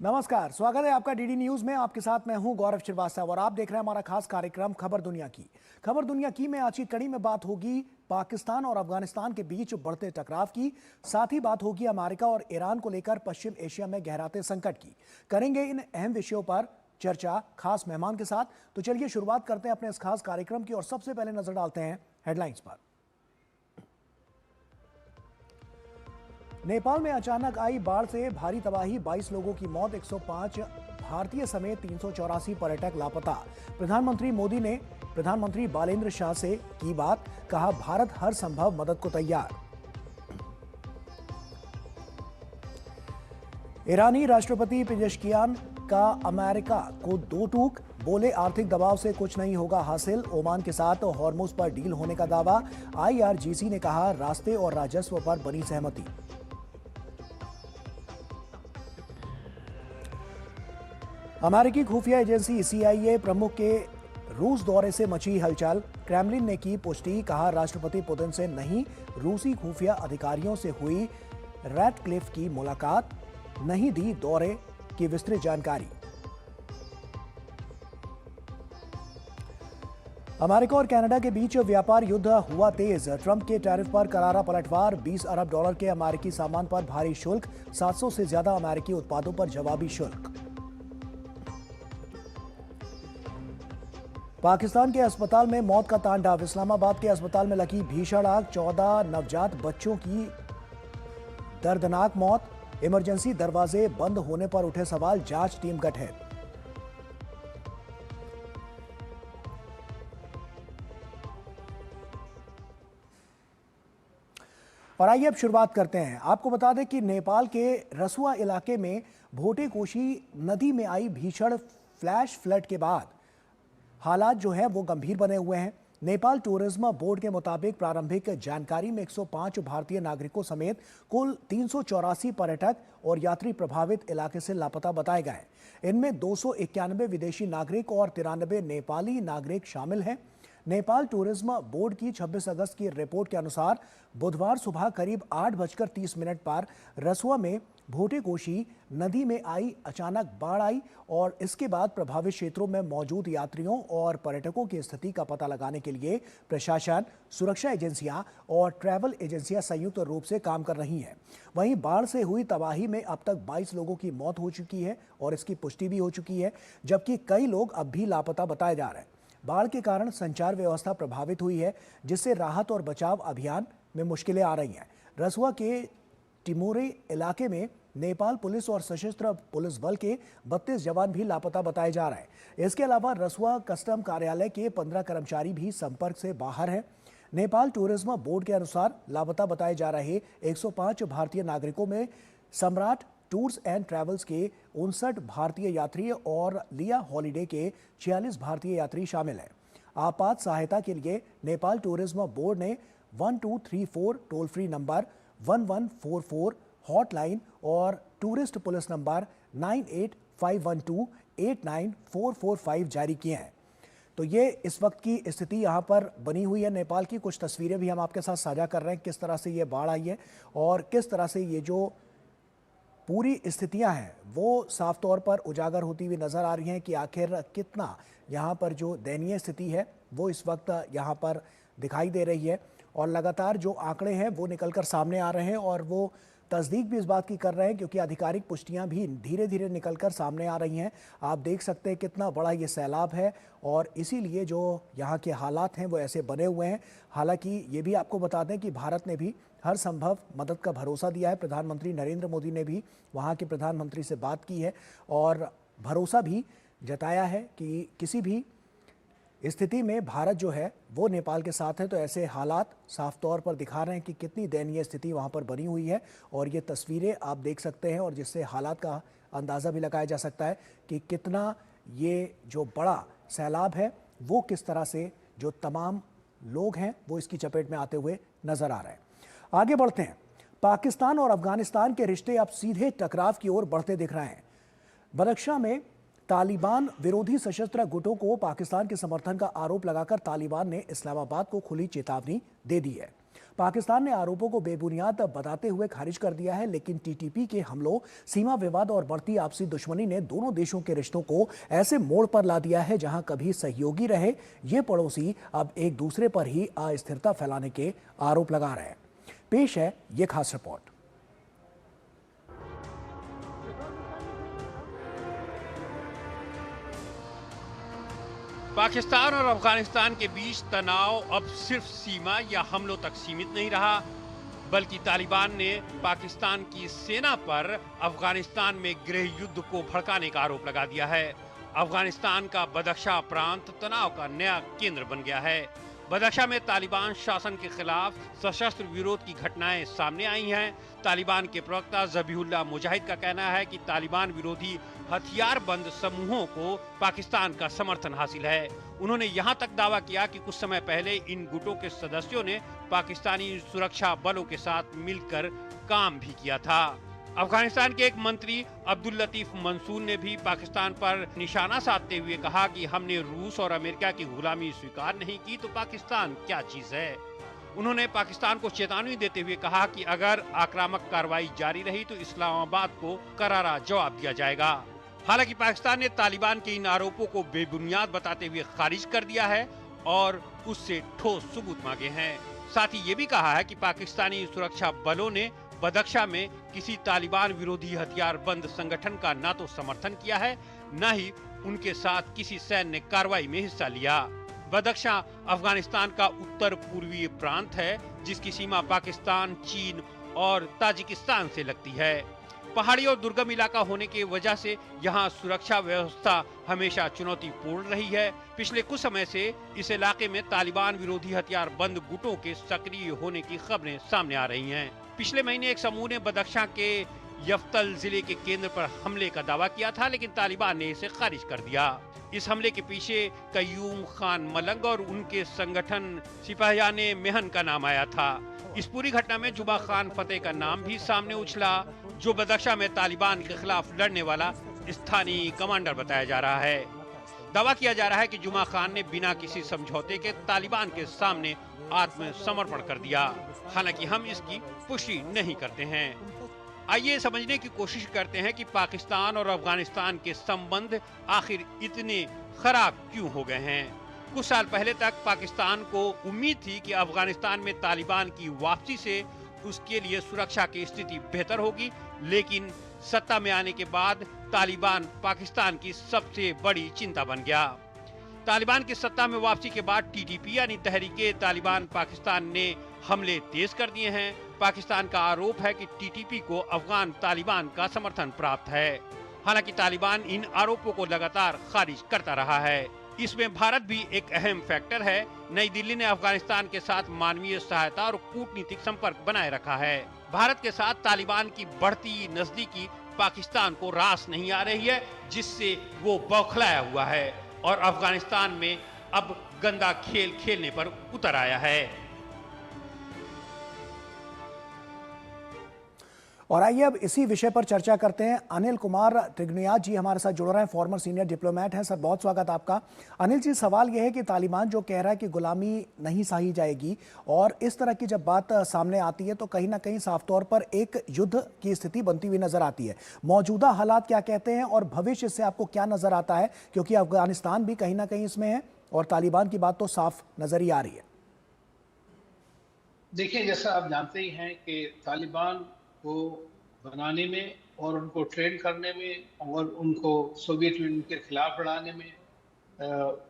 नमस्कार, स्वागत है आपका डीडी न्यूज में। आपके साथ मैं हूं गौरव श्रीवास्तव और आप देख रहे हैं हमारा खास कार्यक्रम खबर दुनिया की। खबर दुनिया की में आज की कड़ी में बात होगी पाकिस्तान और अफगानिस्तान के बीच बढ़ते टकराव की। साथ ही बात होगी अमेरिका और ईरान को लेकर पश्चिम एशिया में गहराते संकट की। करेंगे इन अहम विषयों पर चर्चा खास मेहमान के साथ। तो चलिए शुरुआत करते हैं अपने इस खास कार्यक्रम की और सबसे पहले नजर डालते हैं हेडलाइंस पर। नेपाल में अचानक आई बाढ़ से भारी तबाही, 22 लोगों की मौत, 105 भारतीय समेत 384 पर्यटक लापता। प्रधानमंत्री मोदी ने प्रधानमंत्री बालेंद्र शाह से की बात, कहा भारत हर संभव मदद को तैयार। ईरानी राष्ट्रपति पेजेशकियान का अमेरिका को दो टूक, बोले आर्थिक दबाव से कुछ नहीं होगा हासिल। ओमान के साथ हॉर्मुज पर डील होने का दावा। IRGC ने कहा रास्ते और राजस्व पर बनी सहमति। अमेरिकी खुफिया एजेंसी CIA प्रमुख के रूस दौरे से मची हलचल। क्रेमलिन ने की पुष्टि, कहा राष्ट्रपति पुतिन से नहीं, रूसी खुफिया अधिकारियों से हुई रैटक्लिफ की मुलाकात, नहीं दी दौरे की विस्तृत जानकारी। अमेरिका और कनाडा के बीच व्यापार युद्ध हुआ तेज। ट्रंप के टैरिफ पर करारा पलटवार, $20 अरब के अमेरिकी सामान पर भारी शुल्क, 700 से ज्यादा अमेरिकी उत्पादों पर जवाबी शुल्क। पाकिस्तान के अस्पताल में मौत का तांडव। इस्लामाबाद के अस्पताल में लगी भीषण आग, 14 नवजात बच्चों की दर्दनाक मौत। इमरजेंसी दरवाजे बंद होने पर उठे सवाल, जांच टीम गठित। और आइए अब शुरुआत करते हैं। आपको बता दें कि नेपाल के रसुआ इलाके में भोटेकोशी नदी में आई भीषण फ्लैश फ्लड के बाद हालात जो है वो गंभीर बने हुए हैं। नेपाल टूरिज्म बोर्ड के मुताबिक प्रारंभिक जानकारी में 105 भारतीय नागरिकों समेत कुल 384 पर्यटक और यात्री प्रभावित इलाके से लापता बताए गए। इनमें 291 विदेशी नागरिक और 93 नेपाली नागरिक शामिल हैं। नेपाल टूरिज्म बोर्ड की 26 अगस्त की रिपोर्ट के अनुसार बुधवार सुबह करीब 8:30 पर रसुआ में भोटेकोशी नदी में आई अचानक बाढ़ आई और इसके बाद प्रभावित क्षेत्रों में मौजूद यात्रियों और पर्यटकों की स्थिति का पता लगाने के लिए प्रशासन, सुरक्षा एजेंसियां और ट्रैवल एजेंसियां संयुक्त रूप से काम कर रही हैं। वहीं बाढ़ से हुई तबाही में अब तक 22 लोगों की मौत हो चुकी है और इसकी पुष्टि भी हो चुकी है, जबकि कई लोग अब भी लापता बताए जा रहे हैं। बाढ़ के कारण संचार व्यवस्था प्रभावित हुई है, जिससे राहत और बचाव अभियान में मुश्किलें आ रही हैं। रसुआ के टिमोरे इलाके में नेपाल पुलिस और सशस्त्र पुलिस बल के 32 जवान भी लापता बताए जा रहे हैं। इसके अलावा रसुआ कस्टम कार्यालय के 15 कर्मचारी भी संपर्क से बाहर हैं। नेपाल टूरिज्म बोर्ड के अनुसार लापता बताए जा रहे 105 भारतीय नागरिकों में सम्राट टूर्स एंड ट्रैवल्स के 59 भारतीय यात्री और लिया हॉलिडे के 46 भारतीय यात्री शामिल हैं। आपात सहायता के लिए नेपाल टूरिज्म बोर्ड ने 1234 टोल फ्री नंबर, 1144 हॉटलाइन और टूरिस्ट पुलिस नंबर 9851289445 जारी किए हैं। तो ये इस वक्त की स्थिति यहाँ पर बनी हुई है नेपाल की। कुछ तस्वीरें भी हम आपके साथ साझा कर रहे हैं, किस तरह से ये बाढ़ आई है और किस तरह से ये जो पूरी स्थितियां हैं वो साफ तौर पर उजागर होती हुई नजर आ रही हैं कि आखिर कितना यहाँ पर जो दयनीय स्थिति है वो इस वक्त यहाँ पर दिखाई दे रही है। और लगातार जो आंकड़े हैं वो निकलकर सामने आ रहे हैं और वो तस्दीक भी इस बात की कर रहे हैं, क्योंकि आधिकारिक पुष्टियां भी धीरे धीरे निकलकर सामने आ रही हैं। आप देख सकते हैं कितना बड़ा ये सैलाब है और इसीलिए जो यहाँ के हालात हैं वो ऐसे बने हुए हैं। हालांकि ये भी आपको बता दें कि भारत ने भी हर संभव मदद का भरोसा दिया है। प्रधानमंत्री नरेंद्र मोदी ने भी वहाँ के प्रधानमंत्री से बात की है और भरोसा भी जताया है कि किसी भी स्थिति में भारत जो है वो नेपाल के साथ है। तो ऐसे हालात साफ तौर पर दिखा रहे हैं कि कितनी दयनीय स्थिति वहाँ पर बनी हुई है और ये तस्वीरें आप देख सकते हैं और जिससे हालात का अंदाज़ा भी लगाया जा सकता है कि कितना ये जो बड़ा सैलाब है वो किस तरह से जो तमाम लोग हैं वो इसकी चपेट में आते हुए नजर आ रहे हैं। आगे बढ़ते हैं। पाकिस्तान और अफगानिस्तान के रिश्ते अब सीधे टकराव की ओर बढ़ते दिख रहे हैं। बदख्शां में तालिबान विरोधी सशस्त्र गुटों को पाकिस्तान के समर्थन का आरोप लगाकर तालिबान ने इस्लामाबाद को खुली चेतावनी दे दी है। पाकिस्तान ने आरोपों को बेबुनियाद बताते हुए खारिज कर दिया है, लेकिन टीटीपी के हमलों, सीमा विवाद और बढ़ती आपसी दुश्मनी ने दोनों देशों के रिश्तों को ऐसे मोड़ पर ला दिया है जहां कभी सहयोगी रहे ये पड़ोसी अब एक दूसरे पर ही अस्थिरता फैलाने के आरोप लगा रहे हैं। पेश है ये खास रिपोर्ट। पाकिस्तान और अफगानिस्तान के बीच तनाव अब सिर्फ सीमा या हमलों तक सीमित नहीं रहा, बल्कि तालिबान ने पाकिस्तान की सेना पर अफगानिस्तान में गृह युद्ध को भड़काने का आरोप लगा दिया है। अफगानिस्तान का बदख्शा प्रांत तनाव का नया केंद्र बन गया है। बदख्शा में तालिबान शासन के खिलाफ सशस्त्र विरोध की घटनाएं सामने आई हैं। तालिबान के प्रवक्ता ज़बीहुल्लाह मुजाहिद का कहना है कि तालिबान विरोधी हथियारबंद समूहों को पाकिस्तान का समर्थन हासिल है। उन्होंने यहां तक दावा किया कि कुछ समय पहले इन गुटों के सदस्यों ने पाकिस्तानी सुरक्षा बलों के साथ मिलकर काम भी किया था। अफगानिस्तान के एक मंत्री अब्दुल लतीफ मंसूर ने भी पाकिस्तान पर निशाना साधते हुए कहा कि हमने रूस और अमेरिका की गुलामी स्वीकार नहीं की तो पाकिस्तान क्या चीज है। उन्होंने पाकिस्तान को चेतावनी देते हुए कहा कि अगर आक्रामक कार्रवाई जारी रही तो इस्लामाबाद को करारा जवाब दिया जाएगा। हालांकि पाकिस्तान ने तालिबान के इन आरोपों को बेबुनियाद बताते हुए खारिज कर दिया है और उससे ठोस सबूत मांगे हैं। साथ ही ये भी कहा है कि पाकिस्तानी सुरक्षा बलों ने बदख्शा में किसी तालिबान विरोधी हथियारबंद संगठन का ना तो समर्थन किया है, न ही उनके साथ किसी सैन्य कार्रवाई में हिस्सा लिया। बदख्शा अफगानिस्तान का उत्तर पूर्वी प्रांत है, जिसकी सीमा पाकिस्तान, चीन और ताजिकिस्तान से लगती है। पहाड़ी और दुर्गम इलाका होने की वजह से यहाँ सुरक्षा व्यवस्था हमेशा चुनौतीपूर्ण रही है। पिछले कुछ समय से इस इलाके में तालिबान विरोधी हथियारबंद गुटों के सक्रिय होने की खबरें सामने आ रही हैं। पिछले महीने एक समूह ने बदख्शा के यफ्तल जिले के केंद्र पर हमले का दावा किया था, लेकिन तालिबान ने इसे खारिज कर दिया। इस हमले के पीछे कयूम खान मलंग और उनके संगठन सिपाहियाने मेहन का नाम आया था। इस पूरी घटना में जुमा खान फतेह का नाम भी सामने उछला, जो बदख्शा में तालिबान के खिलाफ लड़ने वाला स्थानीय कमांडर बताया जा रहा है। दावा किया जा रहा है कि जुमा खान ने बिना किसी समझौते के तालिबान के सामने आत्मसमर्पण कर दिया। हालांकि हम इसकी पुष्टि नहीं करते हैं। आइए समझने की कोशिश करते हैं कि पाकिस्तान और अफगानिस्तान के संबंध आखिर इतने खराब क्यों हो गए हैं। कुछ साल पहले तक पाकिस्तान को उम्मीद थी कि अफगानिस्तान में तालिबान की वापसी से उसके लिए सुरक्षा की स्थिति बेहतर होगी, लेकिन सत्ता में आने के बाद तालिबान पाकिस्तान की सबसे बड़ी चिंता बन गया। तालिबान की सत्ता में वापसी के बाद टीटीपी यानी तहरीके तालिबान पाकिस्तान ने हमले तेज कर दिए हैं। पाकिस्तान का आरोप है कि टीटीपी को अफगान तालिबान का समर्थन प्राप्त है। हालांकि तालिबान इन आरोपों को लगातार खारिज करता रहा है। इसमें भारत भी एक अहम फैक्टर है। नई दिल्ली ने अफगानिस्तान के साथ मानवीय सहायता और कूटनीतिक संपर्क बनाए रखा है। भारत के साथ तालिबान की बढ़ती नजदीकी पाकिस्तान को रास नहीं आ रही है, जिससे वो बौखलाया हुआ है और अफगानिस्तान में अब गंदा खेल खेलने पर उतर आया है। और आइए अब इसी विषय पर चर्चा करते हैं। अनिल कुमार त्रिगुनियात जी हमारे साथ जुड़ रहे हैं, फॉर्मर सीनियर डिप्लोमेट हैं। सर, बहुत स्वागत आपका। अनिल जी, सवाल यह है कि तालिबान जो कह रहा है कि गुलामी नहीं सही जाएगी, और इस तरह की जब बात सामने आती है तो कहीं ना कहीं साफ तौर पर एक युद्ध की स्थिति बनती हुई नजर आती है। मौजूदा हालात क्या कहते हैं और भविष्य से आपको क्या नजर आता है, क्योंकि अफगानिस्तान भी कहीं ना कहीं इसमें है और तालिबान की बात तो साफ नजर ही आ रही है। देखिए, जैसा आप जानते ही हैं कि तालिबान को बनाने में और उनको ट्रेन करने में और उनको सोवियत यूनियन के खिलाफ लड़ाने में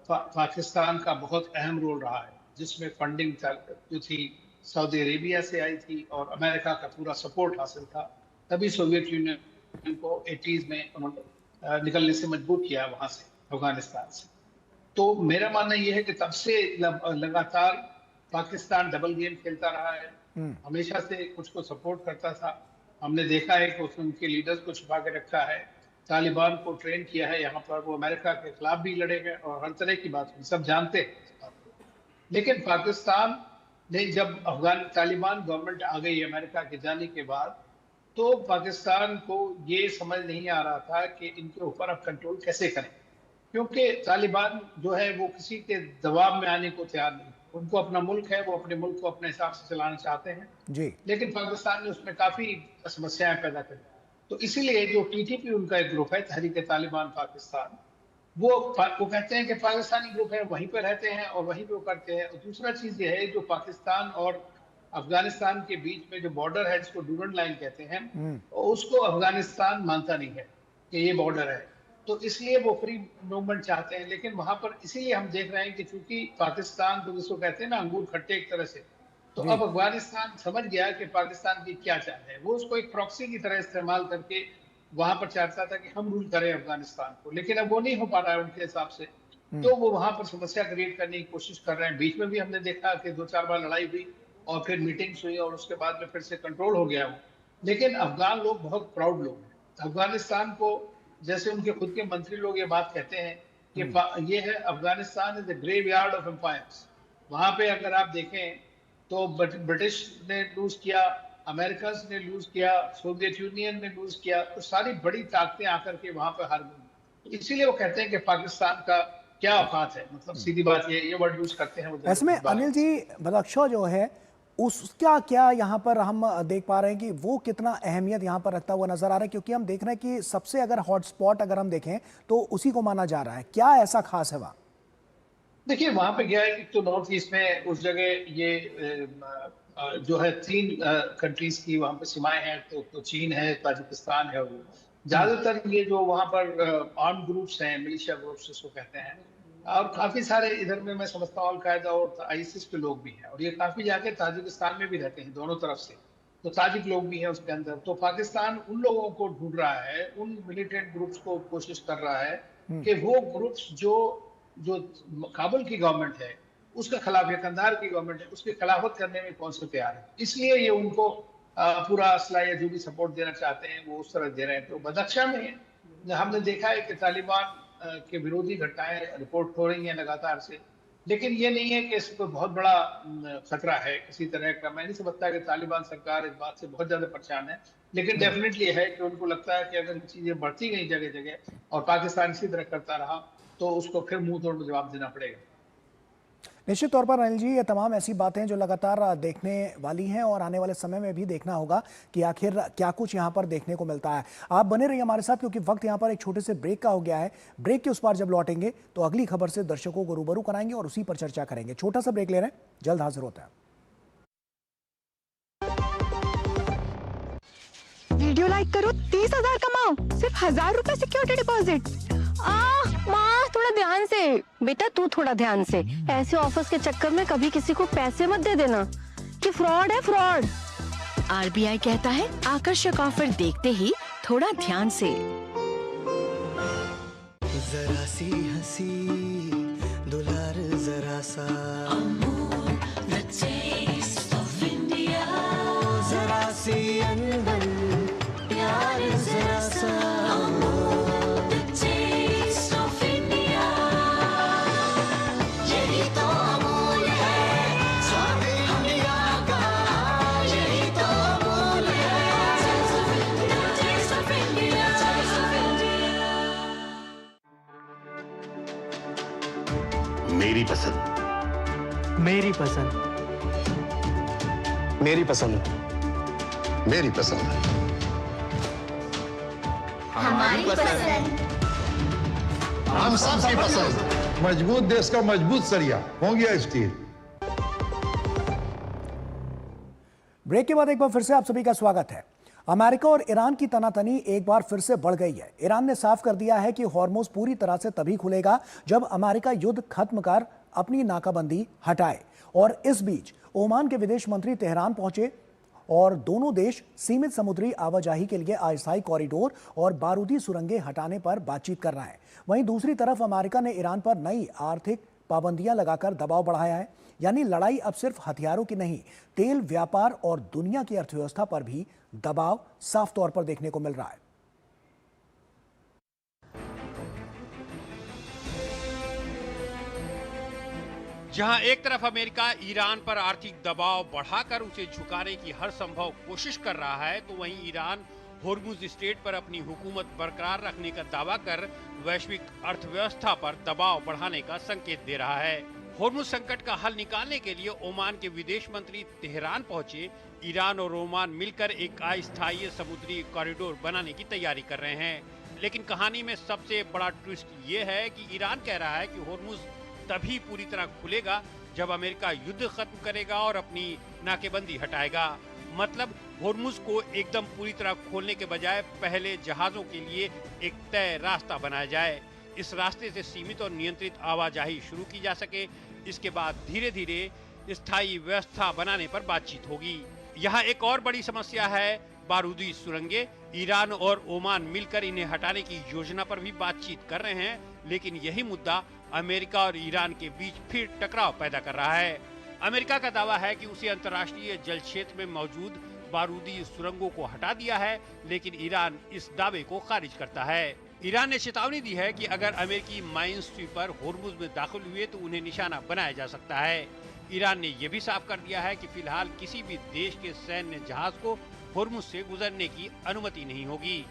पाकिस्तान का बहुत अहम रोल रहा है, जिसमें फंडिंग जो थी सऊदी अरेबिया से आई थी और अमेरिका का पूरा सपोर्ट हासिल था। तभी सोवियत यूनियन को 80s में उन्होंने निकलने से मजबूर किया वहाँ से, अफगानिस्तान से। तो मेरा मानना यह है कि तब से लगातार पाकिस्तान डबल गेम खेलता रहा है, हमेशा से कुछ को सपोर्ट करता था। हमने देखा है कि उसने उनके लीडर्स को छुपा के रखा है, तालिबान को ट्रेन किया है यहाँ पर, वो अमेरिका के खिलाफ भी लड़ेगा और हर तरह की बात हम सब जानते हैं। लेकिन पाकिस्तान ने जब तालिबान गवर्नमेंट आ गई अमेरिका के जाने के बाद, तो पाकिस्तान को ये समझ नहीं आ रहा था कि इनके ऊपर अब कंट्रोल कैसे करें, क्योंकि तालिबान जो है वो किसी के दबाव में आने को तैयार नहीं। उनको अपना मुल्क है, वो अपने मुल्क को अपने हिसाब से चलाना चाहते हैं, जी। लेकिन पाकिस्तान ने उसमें काफी समस्याएं पैदा कर दी। तो इसीलिए जो टीटीपी उनका एक ग्रुप है, तहरीक तालिबान पाकिस्तान, वो कहते हैं कि पाकिस्तानी ग्रुप है, वहीं पे रहते हैं और वहीं पे वो करते हैं। और दूसरा चीज ये है, जो पाकिस्तान और अफगानिस्तान के बीच में जो बॉर्डर है, जिसको डूरन लाइन कहते हैं, उसको अफगानिस्तान मानता नहीं है कि ये बॉर्डर है। तो इसलिए वो फ्री मूवमेंट चाहते हैं, लेकिन वहां पर इसीलिए हम देख रहे हैं कि चूंकि पाकिस्तान, तो जिसको कहते हैं ना अंगूर खट्टे एक तरह से, तो जी। अब अफगानिस्तान समझ गया कि पाकिस्तान की क्या चाल है। वो उसको एक प्रॉक्सी की तरह इस्तेमाल करके वहां पर चाहता था कि हम रूल करें अफगानिस्तान को, लेकिन अब वो नहीं हो पा रहा है उनके हिसाब से। तो वो वहां पर समस्या क्रिएट करने की कोशिश कर रहे हैं। बीच में भी हमने देखा कि 2-4 बार लड़ाई हुई और फिर मीटिंग्स हुई और उसके बाद में फिर से कंट्रोल हो गया वो। लेकिन अफगान लोग बहुत प्राउड लोग हैं। अफगानिस्तान को, जैसे उनके खुद के मंत्री लोग ये बात कहते हैं कि ये है, Afghanistan is the graveyard of empires. वहां पे अगर आप देखें तो ब्रिटिश ने लूज किया, अमेरिकन ने लूज किया, सोवियत यूनियन ने लूज किया, तो सारी बड़ी ताकतें आकर के वहां पर हार गई। तो इसीलिए वो कहते हैं कि पाकिस्तान का क्या औकात है, मतलब सीधी बात ये वर्ड यूज करते हैं वो। ऐसे में अनिल जी, बदख्शां जो है उसका क्या यहाँ पर हम देख पा रहे हैं कि वो कितना अहमियत यहाँ पर रखता हुआ नजर आ रहा है, क्योंकि हम देख रहे हैं कि सबसे अगर हॉटस्पॉट अगर हम देखें तो उसी को माना जा रहा है। क्या ऐसा खास है वहाँ? देखिए, वहां पे गया है कि तो नॉर्थ ईस्ट में उस जगह ये जो है 3 कंट्रीज की वहां पे सीमाएं हैं, तो चीन है, ताजिकिस्तान है। वो ज्यादातर ये जो वहां पर आर्म ग्रुप्स हैं, मिलिशिया ग्रुप्स जिसको कहते हैं, और काफी सारे इधर में मैं समझता हूँ अलकायदा और आईसिस के लोग भी हैं, और ये काफी जाके ताजिकिस्तान में भी रहते हैं, दोनों तरफ से। तो ताजिक लोग भी हैं उसके अंदर। तो पाकिस्तान उन लोगों को ढूंढ रहा है, उन मिलिटेंट ग्रुप्स को कोशिश कर रहा है कि वो ग्रुप्स जो जो काबुल की गवर्नमेंट है उसके खिलाफ, या कंधार की गवर्नमेंट है उसकी खिलाफत करने में कौन से तैयार है, इसलिए ये उनको पूरा असला या जो भी सपोर्ट देना चाहते हैं वो उस तरह दे रहे हैं। तो बदख्शां में हमने देखा है कि तालिबान के विरोधी घटनाएं रिपोर्ट हो रही हैं लगातार से, लेकिन ये नहीं है कि इसको बहुत बड़ा खतरा है किसी तरह का। मैं नहीं समझता कि तालिबान सरकार इस बात से बहुत ज्यादा परेशान है, लेकिन डेफिनेटली है कि उनको लगता है कि अगर चीजें बढ़ती गई जगह जगह और पाकिस्तान इसी तरह करता रहा तो उसको फिर मुंह तोड़ जवाब देना पड़ेगा। निश्चित तौर पर अनिल जी, ये तमाम ऐसी बातें जो लगातार देखने वाली हैं और आने वाले समय में भी देखना होगा कि आखिर क्या कुछ यहाँ पर देखने को मिलता है। आप बने रहिए हमारे साथ, क्योंकि वक्त यहाँ पर एक छोटे से ब्रेक का हो गया है। ब्रेक के उस पार जब लौटेंगे तो अगली खबर से दर्शकों को रूबरू कराएंगे और उसी पर चर्चा करेंगे। छोटा सा ब्रेक ले रहे हैं, जल्द हाजिर होता है। वीडियो लाइक करो, 30,000 कमाओ, सिर्फ 1,000 रुपए सिक्योरिटी डिपॉजिट। माँ थोड़ा ध्यान से। बेटा तू थोड़ा ध्यान से। ऐसे ऑफर्स के चक्कर में कभी किसी को पैसे मत दे देना, कि फ्रॉड है फ्रॉड। आरबीआई कहता है आकर्षक ऑफर देखते ही थोड़ा ध्यान से। जरा सी हंसी दुलार जरा सा, जरा सी अनबन प्यार जरा सा, यही तो अमूल है स्वाद इंडिया का, यही तो अमूल है। मेरी पसंद, मेरी पसंद, मेरी पसंद, मेरी पसंद, हमारी पसंद, हम सबकी पसंद। मजबूत देश का मजबूत सरिया हो गया स्टील। ब्रेक के बाद एक बार फिर से आप सभी का स्वागत है। अमेरिका और ईरान की तनातनी एक बार फिर से बढ़ गई है। ईरान ने साफ कर दिया है कि हॉर्मुज पूरी तरह से तभी खुलेगा जब अमेरिका युद्ध खत्म कर अपनी नाकाबंदी हटाए। और इस बीच ओमान के विदेश मंत्री तेहरान पहुंचे और दोनों देश सीमित समुद्री आवाजाही के लिए अस्थायी कॉरिडोर और बारूदी सुरंगें हटाने पर बातचीत कर रहे हैं। वहीं दूसरी तरफ अमेरिका ने ईरान पर नई आर्थिक पाबंदियां लगाकर दबाव बढ़ाया है। यानी लड़ाई अब सिर्फ हथियारों की नहीं, तेल व्यापार और दुनिया की अर्थव्यवस्था पर भी दबाव साफ तौर पर देखने को मिल रहा है। जहां एक तरफ अमेरिका ईरान पर आर्थिक दबाव बढ़ाकर उसे झुकाने की हर संभव कोशिश कर रहा है, तो वहीं ईरान होर्मुज स्ट्रेट पर अपनी हुकूमत बरकरार रखने का दावा कर वैश्विक अर्थव्यवस्था पर दबाव बढ़ाने का संकेत दे रहा है। होर्मुज संकट का हल निकालने के लिए ओमान के विदेश मंत्री तेहरान पहुंचे। ईरान और ओमान मिलकर एक अस्थायी समुद्री कॉरिडोर बनाने की तैयारी कर रहे हैं। लेकिन कहानी में सबसे बड़ा ट्विस्ट ये है कि ईरान कह रहा है कि होर्मुज तभी पूरी तरह खुलेगा जब अमेरिका युद्ध खत्म करेगा और अपनी नाकेबंदी हटाएगा। मतलब होर्मुज को एकदम पूरी तरह खोलने के बजाय पहले जहाजों के लिए एक तय रास्ता बनाया जाए। इस रास्ते से सीमित और नियंत्रित आवाजाही शुरू की जा सके। इसके बाद धीरे धीरे स्थायी व्यवस्था बनाने पर बातचीत होगी। यहाँ एक और बड़ी समस्या है बारूदी सुरंगें। ईरान और ओमान मिलकर इन्हें हटाने की योजना पर भी बातचीत कर रहे हैं, लेकिन यही मुद्दा अमेरिका और ईरान के बीच फिर टकराव पैदा कर रहा है। अमेरिका का दावा है कि उसे अंतर्राष्ट्रीय जल क्षेत्र में मौजूद बारूदी सुरंगों को हटा दिया है, लेकिन ईरान इस दावे को खारिज करता है। ईरान ने चेतावनी दी है कि अगर अमेरिकी माइन स्वीपर होर्मुज में दाखिल हुए तो उन्हें निशाना बनाया जा सकता है। ईरान ने यह भी साफ कर दिया है कि फिलहाल किसी भी देश के सैन्य जहाज को होर्मुज से गुजरने की अनुमति नहीं होगी।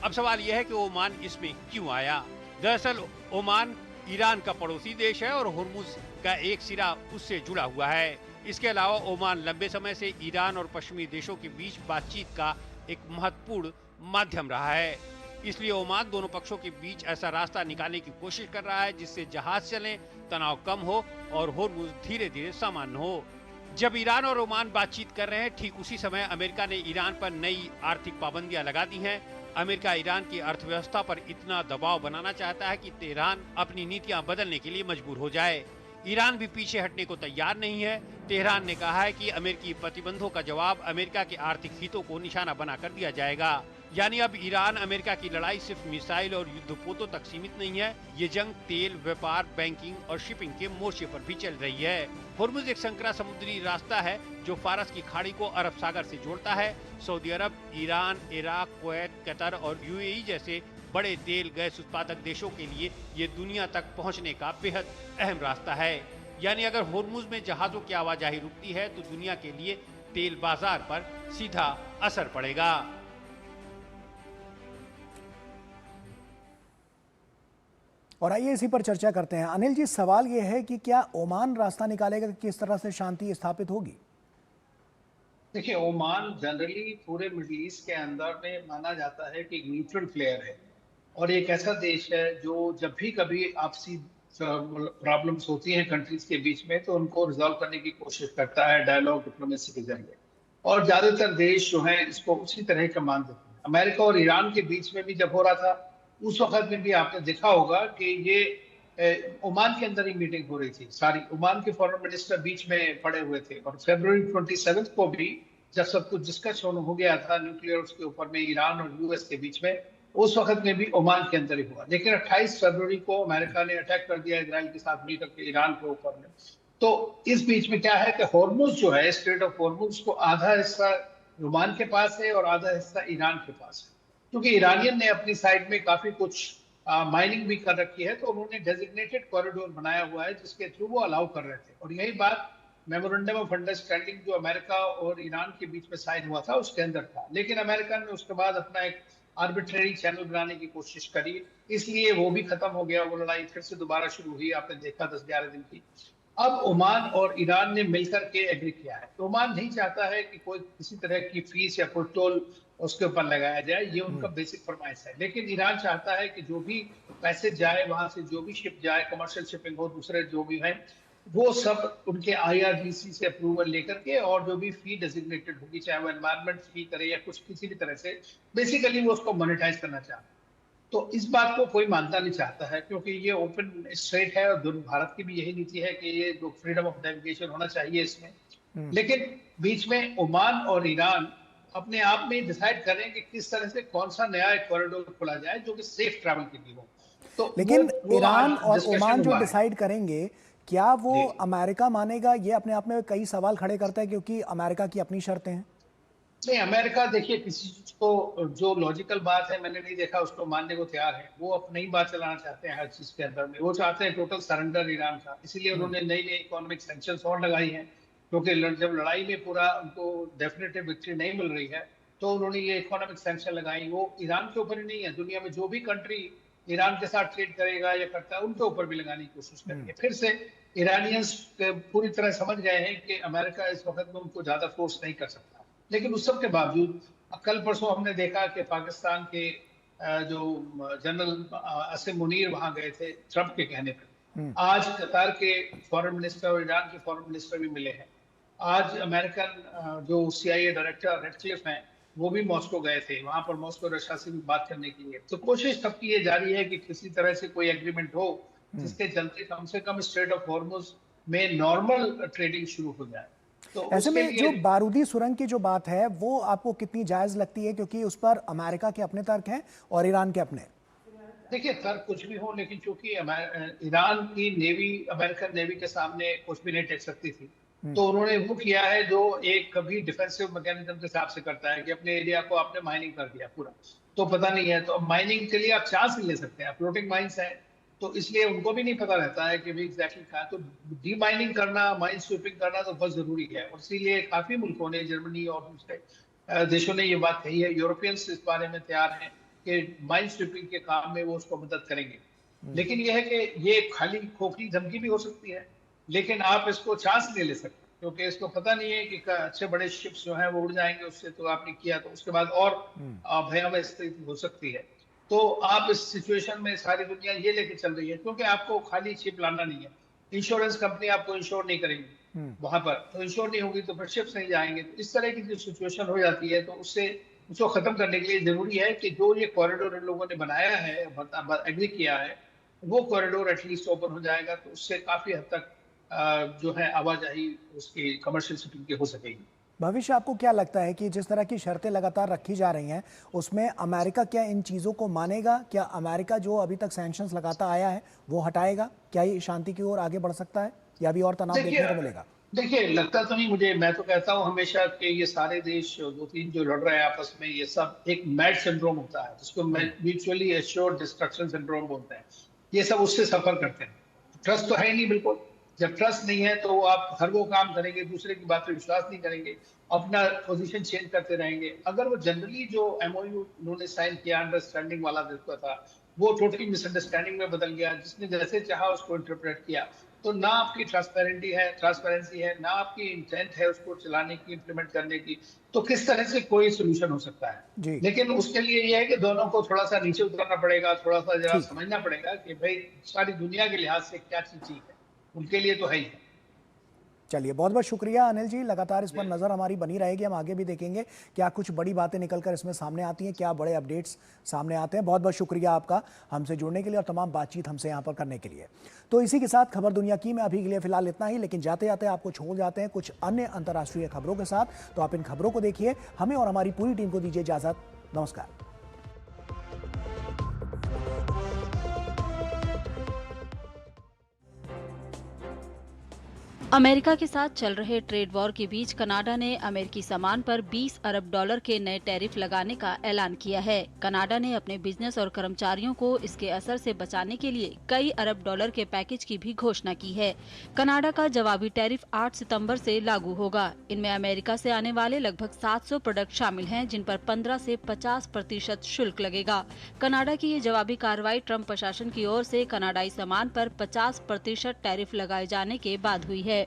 अब सवाल यह है कि ओमान इसमें क्यों आया। दरअसल ओमान ईरान का पड़ोसी देश है और होर्मुज का एक सिरा उससे जुड़ा हुआ है। इसके अलावा ओमान लंबे समय से ईरान और पश्चिमी देशों के बीच बातचीत का एक महत्वपूर्ण माध्यम रहा है। इसलिए ओमान दोनों पक्षों के बीच ऐसा रास्ता निकालने की कोशिश कर रहा है जिससे जहाज चलें, तनाव कम हो और होर्मुज धीरे धीरे सामान्य हो। जब ईरान और ओमान बातचीत कर रहे हैं, ठीक उसी समय अमेरिका ने ईरान पर नई आर्थिक पाबंदियां लगा दी हैं। अमेरिका ईरान की अर्थव्यवस्था पर इतना दबाव बनाना चाहता है कि तेहरान अपनी नीतियां बदलने के लिए मजबूर हो जाए। ईरान भी पीछे हटने को तैयार नहीं है। तेहरान ने कहा है कि अमेरिकी प्रतिबंधों का जवाब अमेरिका के आर्थिक हितों को निशाना बनाकर दिया जाएगा। यानी अब ईरान अमेरिका की लड़ाई सिर्फ मिसाइल और युद्धपोतों तक सीमित नहीं है। ये जंग तेल, व्यापार, बैंकिंग और शिपिंग के मोर्चे पर भी चल रही है। होर्मुज एक संकरा समुद्री रास्ता है जो फारस की खाड़ी को अरब सागर से जोड़ता है। सऊदी अरब, ईरान, इराक, कुवैत, कतर और यूएई जैसे बड़े तेल गैस उत्पादक देशों के लिए ये दुनिया तक पहुंचने का बेहद अहम रास्ता है। यानी अगर होर्मुज में जहाजों की आवाजाही रुकती है तो दुनिया के लिए तेल बाजार पर सीधा असर पड़ेगा। और आइए इसी पर चर्चा करते हैं। अनिल जी, सवाल यह है कि क्या ओमान रास्ता निकालेगा कि किस तरह से शांति स्थापित होगी? देखिए, ओमान जनरली पूरे मिडिल ईस्ट के अंदर में माना जाता है कि न्यूट्रल प्लेयर है और एक ऐसा देश है जो जब भी कभी आपसी प्रॉब्लम्स होती हैं कंट्रीज के बीच में तो उनको रिजॉल्व करने की कोशिश करता है डायलॉग, डिप्लोमेसी के जरिए। और ज्यादातर देश जो हैं इसको उसी तरह का मान देते हैं। अमेरिका और ईरान के बीच में भी जब हो रहा था उस वक्त में भी आपने देखा होगा कि ये ओमान के अंदर ही मीटिंग हो रही थी सारी। ओमान के फॉरेन मिनिस्टर बीच में पड़े हुए थे और फरवरी 27 को भी जब सब कुछ डिस्कस हो गया था न्यूक्लियर उसके ऊपर में ईरान और यूएस के बीच में, उस वक्त में भी ओमान के अंदर ही हुआ। लेकिन 28 फरवरी को अमेरिका ने अटैक कर दिया इजराइल के साथ मिलकर के ईरान के ऊपर में। तो इस बीच में क्या है कि होर्मुज जो है, स्ट्रेट ऑफ होर्मुज को आधा हिस्सा ओमान के पास है और आधा हिस्सा ईरान के पास है। क्योंकि ईरानियन ने अपनी साइड में काफी कुछ माइनिंग भी कर रखी है तो उन्होंने डेजिग्नेटेड कॉरिडोर बनाया हुआ है जिसके थ्रू वो अलाउ कर रहे थे। और यही बात मेमोरेंडम ऑफ अंडरस्टैंडिंग जो अमेरिका और ईरान के बीच में साइन हुआ था उसके अंदर था। लेकिन अमेरिका ने उसके बाद अपना एक आर्बिट्रेरी चैनल बनाने की कोशिश करी, इसलिए वो भी खत्म हो गया। वो लड़ाई फिर से दोबारा शुरू हुई, आपने देखा 10-11 दिन की। अब ओमान और ईरान ने मिलकर के एग्री किया है। तो ओमान नहीं चाहता है कि कोई किसी तरह की फीस या कोई टोल उसके ऊपर लगाया जाए, ये उनका बेसिक फरमाइश है। लेकिन ईरान चाहता है कि जो भी पैसे जाए वहां से, जो भी शिप जाए, कमर्शियल शिपिंग हो, दूसरे जो भी हैं, वो सब उनके IRGC से अप्रूवल लेकर के और जो भी फी डेजिग्नेटेड होगी, चाहे वो एनवायरमेंट फी करे या कुछ किसी भी तरह से, बेसिकली वो उसको मोनेटाइज करना चाहता है। तो इस बात को कोई मानता नहीं चाहता है क्योंकि ये ओपन स्ट्रेट है और भारत की भी यही नीति है कि ये जो फ्रीडम ऑफ नेविगेशन होना चाहिए इसमें। लेकिन बीच में ओमान और ईरान अपने आप में डिसाइड करें कि किस तरह से कौन सा नया एक कॉरिडोर खोला जाए जो कि सेफ ट्रैवल के लिए हो। तो लेकिन ईरान और ओमान जो डिसाइड करेंगे, क्या वो अमेरिका मानेगा? ये अपने आप में कई सवाल खड़े करता है क्योंकि अमेरिका की अपनी शर्तें हैं। नहीं, अमेरिका देखिए किसी चीज को जो लॉजिकल बात है मैंने नहीं देखा उसको मानने को तैयार है। वो अपनी बात चलाना चाहते हैं हर चीज के अंदर में। वो चाहते हैं टोटल सरेंडर ईरान का, इसीलिए उन्होंने नई नई इकोनॉमिक सैंक्शंस और लगाई हैं। क्योंकि जब लड़ाई में पूरा उनको डेफिनेटिव विक्ट्री नहीं मिल रही है तो उन्होंने ये इकोनॉमिक सैंक्शन लगाई। वो ईरान के ऊपर ही नहीं है, दुनिया में जो भी कंट्री ईरान के साथ ट्रेड करेगा या करता है उनके ऊपर भी लगाने की कोशिश करेंगे। फिर से ईरानियंस पूरी तरह समझ गए हैं कि अमेरिका इस वक्त में उनको ज्यादा फोर्स नहीं कर सकता। लेकिन उस सब के बावजूद कल परसों हमने देखा कि पाकिस्तान के जो जनरल असीम मुनीर वहां गए थे ट्रंप के कहने पर। आज कतार के फॉरेन मिनिस्टर और ईरान के फॉरेन मिनिस्टर भी मिले हैं। आज अमेरिकन जो CIA डायरेक्टर रेडक्लिफ हैं वो भी मॉस्को गए थे, वहां पर मॉस्को रशिया से भी बात करने के लिए। तो कोशिश सबकी ये जारी है कि किसी तरह से कोई एग्रीमेंट हो जिसके चलते कम से कम स्ट्रेट ऑफ हॉर्मुज में नॉर्मल ट्रेडिंग शुरू हो जाए। तो ऐसे में जो बारूदी सुरंग की जो बात है वो आपको कितनी जायज लगती है, क्योंकि उस पर अमेरिका के अपने तर्क हैं और ईरान के अपने? देखिए तर्क कुछ भी हो, लेकिन चूंकि ईरान की नेवी अमेरिकन नेवी के सामने कुछ भी नहीं टेक सकती थी, तो उन्होंने वो किया है जो एक कभी डिफेंसिव मैकेनिज्म के हिसाब से करता है कि अपने एरिया को आपने माइनिंग कर दिया पूरा, तो पता नहीं है, तो अब माइनिंग के लिए आप चांस नहीं ले सकते हैं, फ्लोटिंग माइंस है, तो इसलिए उनको भी नहीं पता रहता है कि एग्जैक्टली क्या है। तो डी माइनिंग करना, माइन स्वीपिंग करना तो बहुत जरूरी है, और इसीलिए काफी मुल्कों ने, जर्मनी और दूसरे देशों ने ये बात कही है। यूरोपियंस इस बारे में तैयार हैं कि माइन स्वीपिंग के काम में वो उसको मदद करेंगे। लेकिन यह है कि ये खाली खोखली धमकी भी हो सकती है, लेकिन आप इसको चांस नहीं ले सकते, क्योंकि इसको पता नहीं है कि अच्छे बड़े शिप्स जो हैं वो उड़ जाएंगे उससे, तो आपने किया तो उसके बाद और भयावह स्थिति हो सकती है। तो आप इस सिचुएशन में सारी दुनिया ये लेके चल रही है, क्योंकि आपको खाली शिप लाना नहीं है, इंश्योरेंस कंपनी आपको इंश्योर नहीं करेंगी वहां पर, तो इंश्योर नहीं होगी तो फिर शिप्स नहीं जाएंगे। तो इस तरह की जो सिचुएशन हो जाती है, तो उसको खत्म करने के लिए जरूरी है कि जो ये कॉरिडोर इन लोगों ने बनाया है, एग्री किया है, वो कॉरिडोर एटलीस्ट ओपन हो जाएगा, तो उससे काफी हद तक जो है आवाजाही उसकी कमर्शियल शिपिंग की हो सकेगी। भविष्य आपको क्या लगता है कि जिस तरह की शर्तें लगातार रखी जा रही हैं उसमें अमेरिका क्या इन चीज़ों को मानेगा? क्या अमेरिका जो अभी तक सैंक्शंस लगाता आया है वो हटाएगा? क्या ये शांति की ओर आगे बढ़ सकता है या अभी और तनाव देखने को मिलेगा? देखिए लगता तो नहीं मुझे, मैं तो कहता हूँ हमेशा कि ये सारे देश दो तीन जो लड़ रहे हैं आपस में, ये सब एक मैड सिंड्रोम होता है जिसको म्यूचुअली एश्योर्ड डिस्ट्रक्शन सिंड्रोम बोलते हैं। ये सब उससे सफर करते हैं। ट्रस्ट तो है ही नहीं बिल्कुल। जब ट्रस्ट नहीं है तो आप हर वो काम करेंगे, दूसरे की बात पे विश्वास नहीं करेंगे, अपना पोजीशन चेंज करते रहेंगे। अगर वो जनरली जो MOU उन्होंने साइन किया अंडरस्टैंडिंग वाला जिसका था, वो टोटली मिसअंडरस्टैंडिंग में बदल गया, जिसने जैसे चाहा उसको इंटरप्रेट किया, तो ना आपकी ट्रांसपेरेंसी है, ना आपकी इंटेंट है उसको चलाने की, इम्प्लीमेंट करने की, तो किस तरह से कोई सोल्यूशन हो सकता है। लेकिन उसके लिए ये है कि दोनों को थोड़ा सा नीचे उतरना पड़ेगा, थोड़ा सा जरा समझना पड़ेगा कि भाई सारी दुनिया के लिहाज से क्या चीज है, उनके लिए तो है ही। चलिए बहुत बहुत शुक्रिया अनिल जी, लगातार इस पर नज़र हमारी बनी रहेगी। हम आगे भी देखेंगे क्या कुछ बड़ी बातें निकलकर इसमें सामने आती हैं, क्या बड़े अपडेट्स सामने आते हैं। बहुत बहुत शुक्रिया आपका हमसे जुड़ने के लिए और तमाम बातचीत हमसे यहाँ पर करने के लिए। तो इसी के साथ खबर दुनिया की में अभी के लिए फिलहाल इतना ही, लेकिन जाते जाते आपको छोड़ जाते हैं कुछ अन्य अंतर्राष्ट्रीय खबरों के साथ। तो आप इन खबरों को देखिए, हमें और हमारी पूरी टीम को दीजिए इजाज़त। नमस्कार। अमेरिका के साथ चल रहे ट्रेड वॉर के बीच कनाडा ने अमेरिकी सामान पर $20 अरब के नए टैरिफ लगाने का ऐलान किया है। कनाडा ने अपने बिजनेस और कर्मचारियों को इसके असर से बचाने के लिए कई अरब डॉलर के पैकेज की भी घोषणा की है। कनाडा का जवाबी टैरिफ 8 सितंबर से लागू होगा। इनमें अमेरिका से आने वाले लगभग 700 प्रोडक्ट शामिल हैं, जिन पर 15 से 50% शुल्क लगेगा। कनाडा की ये जवाबी कार्रवाई ट्रंप प्रशासन की ओर से कनाडाई सामान पर 50% टैरिफ लगाए जाने के बाद हुई है।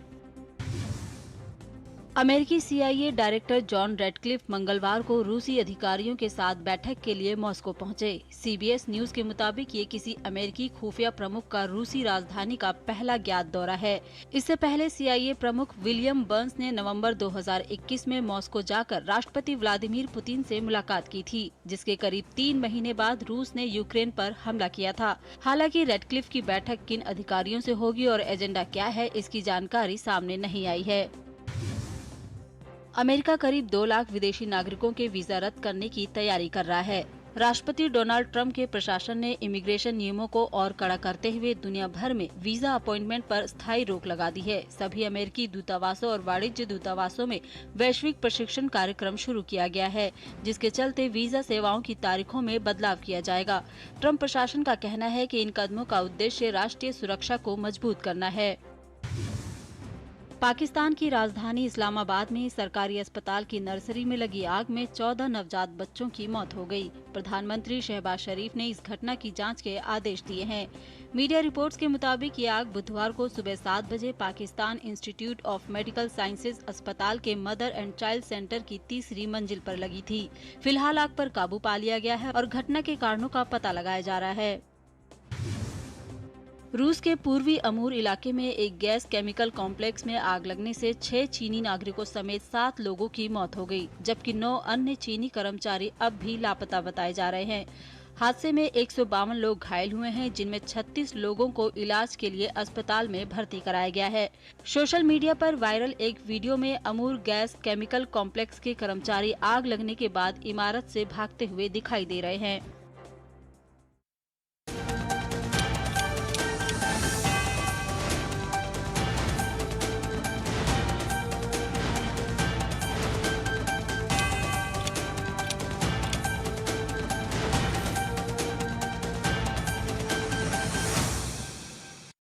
अमेरिकी CIA डायरेक्टर जॉन रेडक्लिफ मंगलवार को रूसी अधिकारियों के साथ बैठक के लिए मॉस्को पहुंचे। CBS न्यूज के मुताबिक ये किसी अमेरिकी खुफिया प्रमुख का रूसी राजधानी का पहला ज्ञात दौरा है। इससे पहले CIA प्रमुख विलियम बर्न्स ने नवंबर 2021 में मॉस्को जाकर राष्ट्रपति व्लादिमीर पुतिन से मुलाकात की थी, जिसके करीब 3 महीने बाद रूस ने यूक्रेन पर हमला किया था। हालांकि रेडक्लिफ की बैठक किन अधिकारियों से होगी और एजेंडा क्या है, इसकी जानकारी सामने नहीं आई है। अमेरिका करीब 2 लाख विदेशी नागरिकों के वीजा रद्द करने की तैयारी कर रहा है। राष्ट्रपति डोनाल्ड ट्रंप के प्रशासन ने इमिग्रेशन नियमों को और कड़ा करते हुए दुनिया भर में वीजा अपॉइंटमेंट पर स्थायी रोक लगा दी है। सभी अमेरिकी दूतावासों और वाणिज्य दूतावासों में वैश्विक प्रशिक्षण कार्यक्रम शुरू किया गया है, जिसके चलते वीजा सेवाओं की तारीखों में बदलाव किया जाएगा। ट्रंप प्रशासन का कहना है कि इन कदमों का उद्देश्य राष्ट्रीय सुरक्षा को मजबूत करना है। पाकिस्तान की राजधानी इस्लामाबाद में सरकारी अस्पताल की नर्सरी में लगी आग में 14 नवजात बच्चों की मौत हो गई। प्रधानमंत्री शहबाज शरीफ ने इस घटना की जांच के आदेश दिए हैं। मीडिया रिपोर्ट्स के मुताबिक ये आग बुधवार को सुबह 7 बजे Pakistan institute of medical sciences अस्पताल के मदर एंड चाइल्ड सेंटर की तीसरी मंजिल पर लगी थी। फिलहाल आग पर काबू पा लिया गया है और घटना के कारणों का पता लगाया जा रहा है। रूस के पूर्वी अमूर इलाके में एक गैस केमिकल कॉम्प्लेक्स में आग लगने से 6 चीनी नागरिकों समेत 7 लोगों की मौत हो गई, जबकि 9 अन्य चीनी कर्मचारी अब भी लापता बताए जा रहे हैं। हादसे में 152 लोग घायल हुए हैं, जिनमें 36 लोगों को इलाज के लिए अस्पताल में भर्ती कराया गया है। सोशल मीडिया पर वायरल एक वीडियो में अमूर गैस केमिकल कॉम्प्लेक्स के कर्मचारी आग लगने के बाद इमारत से भागते हुए दिखाई दे रहे हैं।